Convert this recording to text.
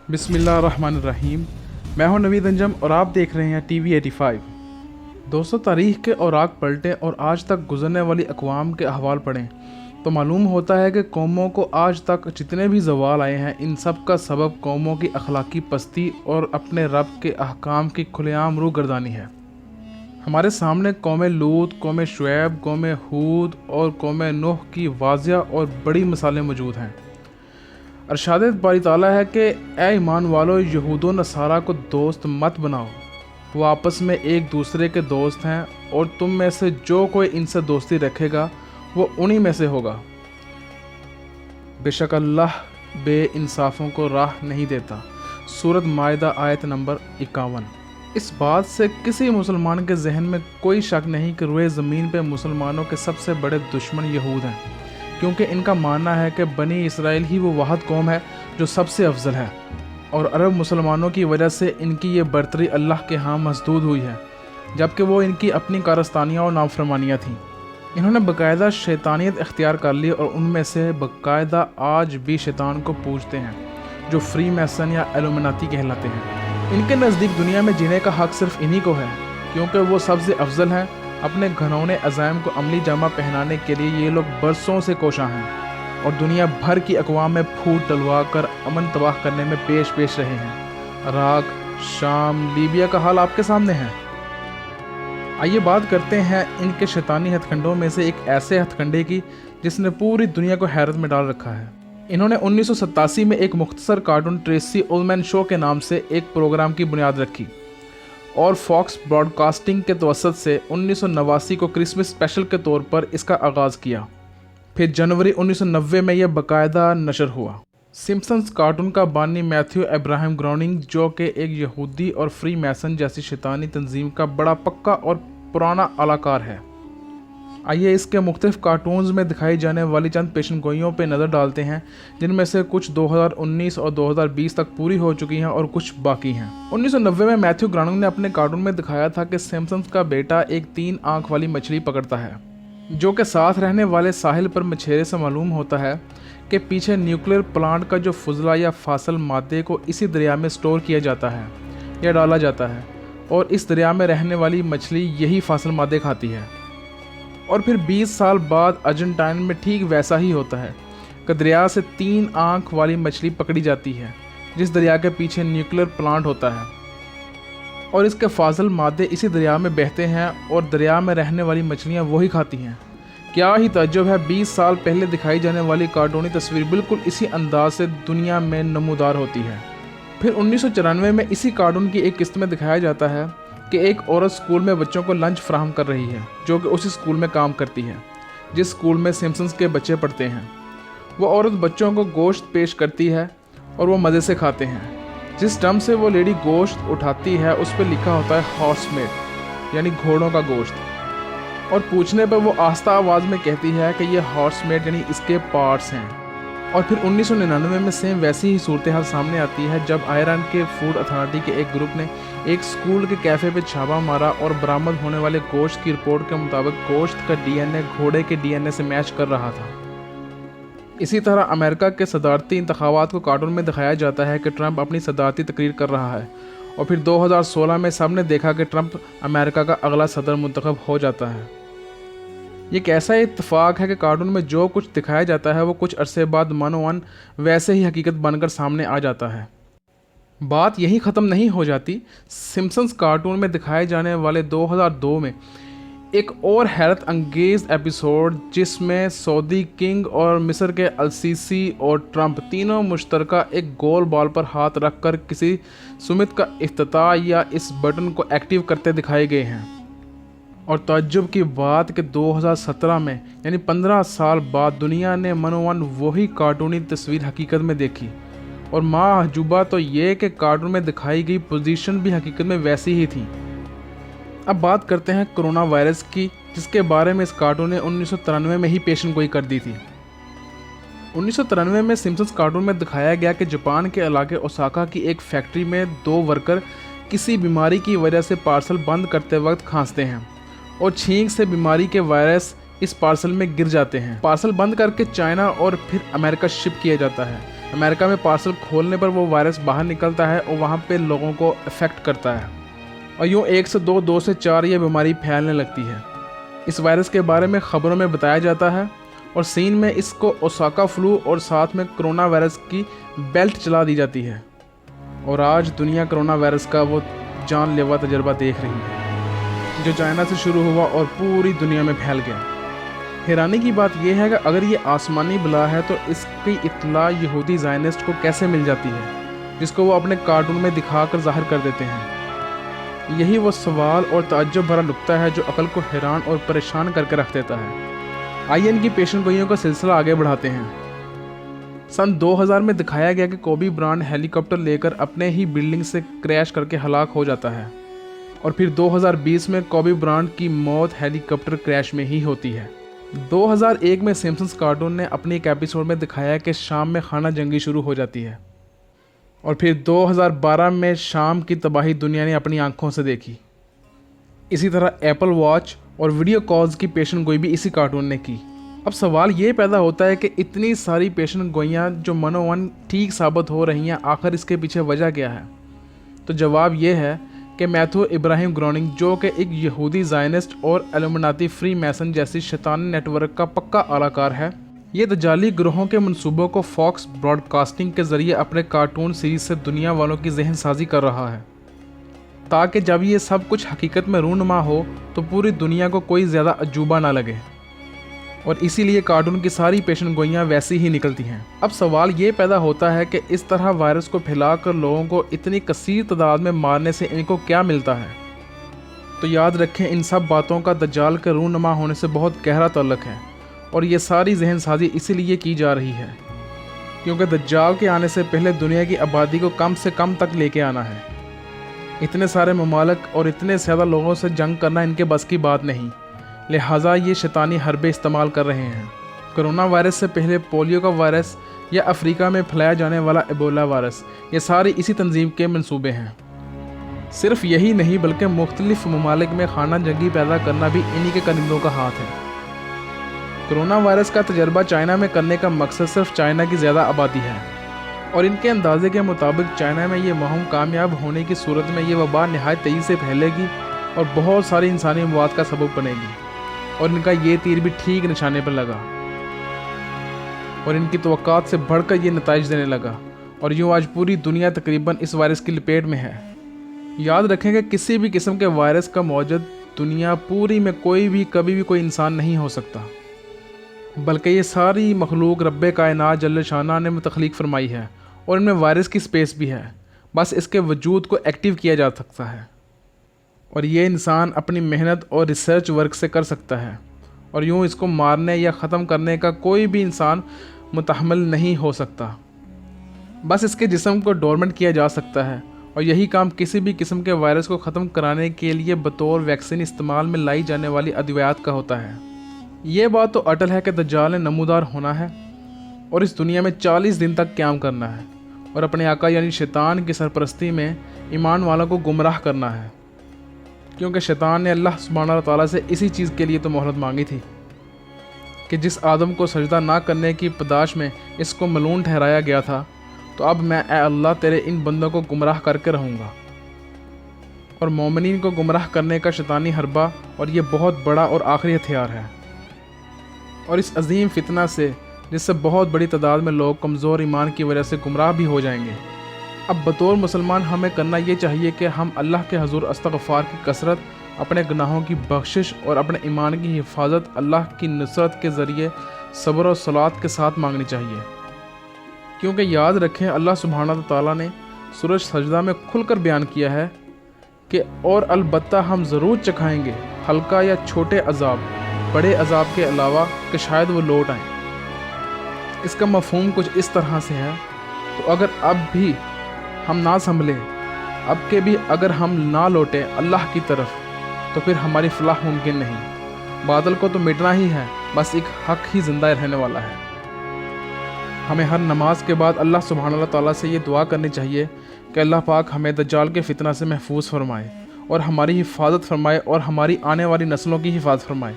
बिस्मिल्लाहिर्रहमानिर्रहीम। मैं हूं नवीद अंजम और आप देख रहे हैं टीवी 85। दोस्तों, तारीख़ के औराक पलटें और आज तक गुजरने वाली अक़वाम के अहवाल पढ़ें तो मालूम होता है कि कौमों को आज तक जितने भी ज़वाल आए हैं, इन सब का सबब कौमों की अखलाकी पस्ती और अपने रब के अहकाम की खुलेआम रूगर्दानी है। हमारे सामने कौम लूत, कौम शुएब, कौम हूद और कौम नूह की वाज़िया और बड़ी मिसालें मौजूद हैं। अरशाद बारी ताला है कि ए ईमान वालो, यहूद व नसारा को दोस्त मत बनाओ, वो आपस में एक दूसरे के दोस्त हैं और तुम में से जो कोई इनसे दोस्ती रखेगा वो उन्हीं में से होगा। बेशक अल्लाह बेइंसाफ़ों को राह नहीं देता। सूरत माइदा आयत नंबर 51। इस बात से किसी मुसलमान के जहन में कोई शक नहीं कि रुए ज़मीन पे मुसलमानों के सबसे बड़े दुश्मन यहूद हैं, क्योंकि इनका मानना है कि बनी इसराइल ही वो वाहिद कौम है जो सबसे अफजल है और अरब मुसलमानों की वजह से इनकी ये बरतरी अल्लाह के यहाँ मसदूद हुई है, जबकि वो इनकी अपनी कारस्तानियाँ और नाफरमानियाँ थीं। इन्होंने बाकायदा शैतानियत इख्तियार कर ली और उनमें से बाकायदा आज भी शैतान को पूजते हैं, जो फ्री मैसन या एलुमिनाती कहलाते हैं। इनके नज़दीक दुनिया में जीने का हक़ सिर्फ इन्हीं को है, क्योंकि वो सबसे अफजल हैं। अपने घनौने अज़ाइम को अमली जामा पहनाने के लिए ये लोग बरसों से कोशां हैं और दुनिया भर की अक़वाम में फूट डलवा कर अमन तबाह करने में पेश रहे हैं। इराक़, शाम, लीबिया का हाल आपके सामने है। आइए बात करते हैं इनके शैतानी हथकंडों में से एक ऐसे हथकंडे की जिसने पूरी दुनिया को हैरत में डाल रखा है। इन्होंने 1987 में एक मुख्तसर कार्टून ट्रेसी उलमैन शो के नाम से एक प्रोग्राम की बुनियाद रखी और फॉक्स ब्रॉडकास्टिंग के तवसत से 1989 को क्रिसमस स्पेशल के तौर पर इसका आगाज़ किया। फिर जनवरी 1990 में यह बाकायदा नशर हुआ। सिम्पसन्स कार्टून का बानी मैथ्यू अब्राहम ग्रोनिंग, जो कि एक यहूदी और फ्री मैसन जैसी शैतानी तंजीम का बड़ा पक्का और पुराना अलाकार है। आइए इसके मुख्तलिफ कार्टून्स में दिखाई जाने वाली चंद पेशनगोइयों पर नज़र डालते हैं, जिनमें से कुछ 2019 और 2020 तक पूरी हो चुकी हैं और कुछ बाकी हैं। 1990 में मैथ्यू ग्रोनिंग ने अपने कार्टून में दिखाया था कि सिम्पसन्स का बेटा एक 3 आँख वाली मछली पकड़ता है, जो कि साथ रहने वाले साहिल पर मछेरे से मालूम होता है कि पीछे न्यूक्लियर प्लांट का जो फुजला या फासल मादे को इसी दरिया में स्टोर किया जाता है या डाला जाता है, और इस दरिया में रहने वाली मछली यही फासल मादे खाती है। और फिर 20 साल बाद अर्जेंटाइन में ठीक वैसा ही होता है कि दरिया से 3 आँख वाली मछली पकड़ी जाती है, जिस दरिया के पीछे न्यूक्लियर प्लांट होता है, और इसके फाजल मादे इसी दरिया में बहते हैं और दरिया में रहने वाली मछलियाँ वही खाती हैं। क्या ही तअज्जुब है, 20 साल पहले दिखाई जाने वाली कार्टूनी तस्वीर बिल्कुल इसी अंदाज से दुनिया में नमूदार होती है। फिर 1994 में इसी कार्टून की एक किस्त में दिखाया जाता है कि एक औरत स्कूल में बच्चों को लंच फराहम कर रही है, जो कि उसी स्कूल में काम करती है जिस स्कूल में सिम्पसन्स के बच्चे पढ़ते हैं। वो औरत बच्चों को गोश्त पेश करती है और वो मज़े से खाते हैं। जिस ड्रम से वो लेडी गोश्त उठाती है उस पर लिखा होता है हॉर्स मीट, यानी घोड़ों का गोश्त, और पूछने पर वो आस्था आवाज़ में कहती है कि ये हॉर्स मीट यानी इसके पार्ट्स हैं। और फिर 1999 में सेम वैसी ही सूरत हाल सामने आती है, जब आयरन के फूड अथॉरिटी के एक ग्रुप ने एक स्कूल के कैफ़े पे छापा मारा और बरामद होने वाले गोश्त की रिपोर्ट के मुताबिक गोश्त का डीएनए घोड़े के डीएनए से मैच कर रहा था। इसी तरह अमेरिका के सदारती इंतखाबात को कार्टून में दिखाया जाता है कि ट्रंप अपनी सदारती तकरीर कर रहा है, और फिर 2016 में सबने देखा कि ट्रंप अमेरिका का अगला सदर मुंतखब हो जाता है। ये कैसा इत्तेफाक है कि कार्टून में जो कुछ दिखाया जाता है वो कुछ अरसे बाद मानोवन वैसे ही हकीकत बनकर सामने आ जाता है। बात यहीं ख़त्म नहीं हो जाती। सिम्पसन्स कार्टून में दिखाए जाने वाले 2002 में एक और हैरत अंगेज़ एपिसोड, जिसमें सऊदी किंग और मिस्र के अल-सीसी और ट्रंप तीनों मुश्तरका एक गोल बॉल पर हाथ रखकर किसी सुमित का इफ्तिताह या इस बटन को एक्टिव करते दिखाए गए हैं। और तअज्जुब की बात कि 2017 में यानी 15 साल बाद दुनिया ने मनोवन वही कार्टूनी तस्वीर हकीकत में देखी, और माअजुबा तो ये कि कार्टून में दिखाई गई पोजीशन भी हकीकत में वैसी ही थी। अब बात करते हैं कोरोना वायरस की, जिसके बारे में इस कार्टून ने 1993 में ही पेशनगोई कर दी थी। 1993 में सिम्पसन्स कार्टून में दिखाया गया कि जापान के इलाके ओसाका की एक फैक्ट्री में 2 वर्कर किसी बीमारी की वजह से पार्सल बंद करते वक्त खांसते हैं और छींक से बीमारी के वायरस इस पार्सल में गिर जाते हैं। पार्सल बंद करके चाइना और फिर अमेरिका शिप किया जाता है। امریکہ میں پارسل کھولنے پر وہ وائرس باہر نکلتا ہے اور وہاں پہ لوگوں کو افیکٹ کرتا ہے، اور یوں 1 سے 2، 2 سے 4 یہ بیماری پھیلنے لگتی ہے۔ اس وائرس کے بارے میں خبروں میں بتایا جاتا ہے، اور سین میں اس کو اوساکا فلو اور ساتھ میں کرونا وائرس کی بیلٹ چلا دی جاتی ہے، اور آج دنیا کرونا وائرس کا وہ جان لیوا تجربہ دیکھ رہی ہے جو چائنا سے شروع ہوا اور پوری دنیا میں پھیل گیا۔ حیرانی کی بات یہ ہے کہ اگر یہ آسمانی بلا ہے تو اس کی اطلاع یہودی زائنسٹ کو کیسے مل جاتی ہے، جس کو وہ اپنے کارٹون میں دکھا کر ظاہر کر دیتے ہیں۔ یہی وہ سوال اور تعجب بھرا نقطہ ہے جو عقل کو حیران اور پریشان کر کے رکھ دیتا ہے۔ آئیے ان کی پیشن گوئیوں کا سلسلہ آگے بڑھاتے ہیں۔ سن 2000 میں دکھایا گیا کہ کوبی برانڈ ہیلی کاپٹر لے کر اپنے ہی بلڈنگ سے کریش کر کے ہلاک ہو جاتا ہے، اور پھر 2020 میں کوبی برانڈ کی موت ہیلی کاپٹر کریش میں ہی ہوتی ہے۔ 2001 میں سمپسنز کارٹون نے اپنی ایک ایپیسوڈ میں دکھایا کہ شام میں خانہ جنگی شروع ہو جاتی ہے، اور پھر 2012 میں شام کی تباہی دنیا نے اپنی آنکھوں سے دیکھی۔ اسی طرح ایپل واچ اور ویڈیو کالز کی پیشن گوئی بھی اسی کارٹون نے کی۔ اب سوال یہ پیدا ہوتا ہے کہ اتنی ساری پیشن گوئیاں جو منوون ٹھیک ثابت ہو رہی ہیں، آخر اس کے پیچھے وجہ کیا ہے؟ تو جواب یہ ہے کہ میتھو ابراہیم گروننگ، جو کہ ایک یہودی زائنسٹ اور الومناتی فری میسن جیسی شیطانی نیٹ ورک کا پکا اعلی کار ہے، یہ دجالی گروہوں کے منصوبوں کو فاکس براڈ کاسٹنگ کے ذریعے اپنے کارٹون سیریز سے دنیا والوں کی ذہن سازی کر رہا ہے، تاکہ جب یہ سب کچھ حقیقت میں رونما ہو تو پوری دنیا کو کوئی زیادہ عجوبہ نہ لگے، اور اسی لیے کارٹون کی ساری پیشن گوئیاں ویسی ہی نکلتی ہیں۔ اب سوال یہ پیدا ہوتا ہے کہ اس طرح وائرس کو پھیلا کر لوگوں کو اتنی کثیر تعداد میں مارنے سے ان کو کیا ملتا ہے؟ تو یاد رکھیں، ان سب باتوں کا دجال کے رونما ہونے سے بہت گہرا تعلق ہے، اور یہ ساری ذہن سازی اسی لیے کی جا رہی ہے کیونکہ دجال کے آنے سے پہلے دنیا کی آبادی کو کم سے کم تک لے کے آنا ہے۔ اتنے سارے ممالک اور اتنے زیادہ لوگوں سے جنگ کرنا ان کے بس کی بات نہیں، لہٰذا یہ شیطانی حربے استعمال کر رہے ہیں۔ کرونا وائرس سے پہلے پولیو کا وائرس یا افریقہ میں پھیلایا جانے والا ایبولا وائرس، یہ ساری اسی تنظیم کے منصوبے ہیں۔ صرف یہی نہیں بلکہ مختلف ممالک میں خانہ جنگی پیدا کرنا بھی انہی کے کرندوں کا ہاتھ ہے۔ کرونا وائرس کا تجربہ چائنا میں کرنے کا مقصد صرف چائنا کی زیادہ آبادی ہے، اور ان کے اندازے کے مطابق چائنا میں یہ مہم کامیاب ہونے کی صورت میں یہ وبا نہایت تیزی سے پھیلے گی اور بہت ساری انسانی اموات کا سبب بنے گی، اور ان کا یہ تیر بھی ٹھیک نشانے پر لگا، اور ان کی توقعات سے بڑھ کر یہ نتائج دینے لگا، اور یوں آج پوری دنیا تقریباً اس وائرس کی لپیٹ میں ہے۔ یاد رکھیں کہ کسی بھی قسم کے وائرس کا موجد دنیا پوری میں کوئی بھی کبھی بھی کوئی انسان نہیں ہو سکتا، بلکہ یہ ساری مخلوق رب کائنات جل شانہ نے تخلیق فرمائی ہے، اور ان میں وائرس کی سپیس بھی ہے، بس اس کے وجود کو ایکٹیو کیا جا سکتا ہے، اور یہ انسان اپنی محنت اور ریسرچ ورک سے کر سکتا ہے، اور یوں اس کو مارنے یا ختم کرنے کا کوئی بھی انسان متحمل نہیں ہو سکتا، بس اس کے جسم کو ڈورمنٹ کیا جا سکتا ہے، اور یہی کام کسی بھی قسم کے وائرس کو ختم کرانے کے لیے بطور ویکسین استعمال میں لائی جانے والی ادویات کا ہوتا ہے۔ یہ بات تو اٹل ہے کہ دجال نے نمودار ہونا ہے اور اس دنیا میں 40 دن تک قیام کرنا ہے، اور اپنے آقا یعنی شیطان کی سرپرستی میں ایمان والوں کو گمراہ کرنا ہے، کیونکہ شیطان نے اللہ سبحانہ تعالیٰ سے اسی چیز کے لیے تو مہلت مانگی تھی کہ جس آدم کو سجدہ نہ کرنے کی پاداش میں اس کو ملعون ٹھہرایا گیا تھا، تو اب میں اے اللہ تیرے ان بندوں کو گمراہ کر کے رہوں گا۔ اور مومنین کو گمراہ کرنے کا شیطانی حربہ، اور یہ بہت بڑا اور آخری ہتھیار ہے، اور اس عظیم فتنہ سے جس سے بہت بڑی تعداد میں لوگ کمزور ایمان کی وجہ سے گمراہ بھی ہو جائیں گے۔ اب بطور مسلمان ہمیں کرنا یہ چاہیے کہ ہم اللہ کے حضور استغفار کی کثرت، اپنے گناہوں کی بخشش اور اپنے ایمان کی حفاظت اللہ کی نصرت کے ذریعے صبر و صلات کے ساتھ مانگنی چاہیے، کیونکہ یاد رکھیں اللہ سبحانہ تعالیٰ نے سورہ سجدہ میں کھل کر بیان کیا ہے کہ اور البتہ ہم ضرور چکھائیں گے ہلکا یا چھوٹے عذاب بڑے عذاب کے علاوہ کہ شاید وہ لوٹ آئیں۔ اس کا مفہوم کچھ اس طرح سے ہے، تو اگر اب بھی ہم نہ سنبھلیں، اب کے بھی اگر ہم نہ لوٹیں اللہ کی طرف، تو پھر ہماری فلاح ممکن نہیں۔ باطل کو تو مٹنا ہی ہے، بس ایک حق ہی زندہ رہنے والا ہے۔ ہمیں ہر نماز کے بعد اللہ سبحانہ تعالیٰ سے یہ دعا کرنی چاہیے کہ اللہ پاک ہمیں دجال کے فتنہ سے محفوظ فرمائے اور ہماری حفاظت فرمائے اور ہماری آنے والی نسلوں کی حفاظت فرمائے۔